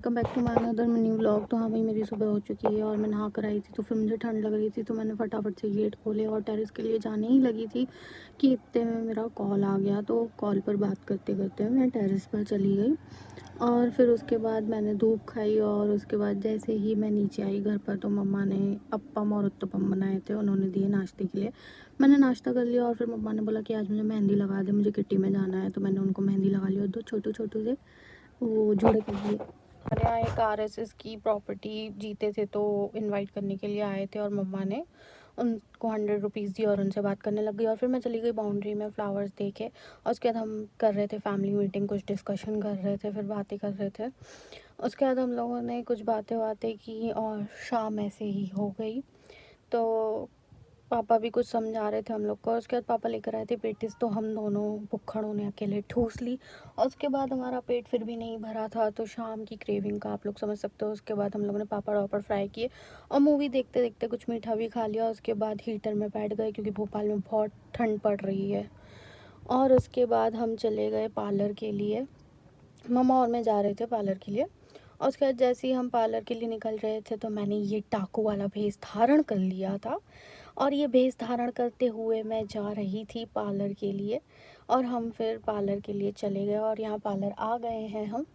Welcome back to my another new vlog. तो हाँ भाई, मेरी सुबह हो चुकी है और मैं नहा कर आई थी, तो फिर मुझे ठंड लग रही थी, तो मैंने फटाफट से गेट खोले और टेरेस के लिए जाने ही लगी थी कि इतने में मेरा कॉल आ गया। तो कॉल पर बात करते करते मैं टेरेस पर चली गई और फिर उसके बाद मैंने धूप खाई और उसके बाद जैसे ही मैं नीचे आई घर पर, तो मम्मा ने अप्पम और उत्तपम बनाए थे, उन्होंने दिए नाश्ते के लिए। मैंने नाश्ता कर लिया और फिर मम्मा ने बोला कि आज मुझे मेहंदी लगा दे, मुझे किट्टी में जाना है। तो मैंने उनको मेहंदी लगा ली और दो छोटे छोटे से वो जोड़े कर दिए। हमारे यहाँ एक आरएसएस की प्रॉपर्टी जीते थे, तो इनवाइट करने के लिए आए थे और मम्मा ने उनको 100 रुपीज़ दी और उनसे बात करने लग गई। और फिर मैं चली गई बाउंड्री में फ्लावर्स देखे और उसके बाद हम कर रहे थे फैमिली मीटिंग, कुछ डिस्कशन कर रहे थे, फिर बातें कर रहे थे। उसके बाद हम लोगों ने कुछ बातें की और शाम ऐसे ही हो गई। तो पापा भी कुछ समझा रहे थे हम लोग को। उसके बाद पापा लेकर आए थे पेटिस, तो हम दोनों भुक्खड़ों ने अकेले ठूस ली और उसके बाद हमारा पेट फिर भी नहीं भरा था, तो शाम की क्रेविंग का आप लोग समझ सकते हो। उसके बाद हम लोगों ने पापड़ वापड़ फ्राई किए और मूवी देखते देखते कुछ मीठा भी खा लिया। उसके बाद हीटर में बैठ गए क्योंकि भोपाल में बहुत ठंड पड़ रही है। और उसके बाद हम चले गए पार्लर के लिए, मम्मा और मैं जा रहे थे पार्लर के लिए। और उसके बाद जैसे ही हम पार्लर के लिए निकल रहे थे, तो मैंने ये टाकू वाला भेष धारण कर लिया था और ये भेष धारण करते हुए मैं जा रही थी पार्लर के लिए। और हम फिर पार्लर के लिए चले गए और यहाँ पार्लर आ गए हैं हम।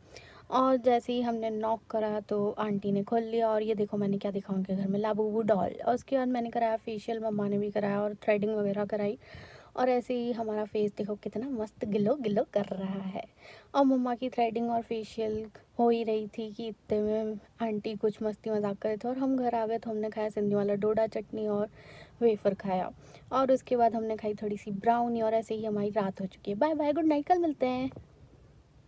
और जैसे ही हमने नॉक करा तो आंटी ने खोल लिया और ये देखो मैंने क्या देखा उनके घर में, लाबूबू डॉल। और उसके बाद मैंने कराया फेशियल, मम्मा ने भी कराया और थ्रेडिंग वगैरह कराई। और ऐसे ही हमारा फेस देखो कितना मस्त ग्लो ग्लो कर रहा है। और मम्मा की थ्रेडिंग और फेशियल हो ही रही थी कि इतने में आंटी कुछ मस्ती मजाक कर रहे थे और हम घर आ गए। तो हमने खाया सिंधी वाला डोडा चटनी और वेफर खाया और उसके बाद हमने खाई थोड़ी सी ब्राउनी और ऐसे ही हमारी रात हो चुकी है। बाय बाय, गुड नाइट, कल मिलते हैं।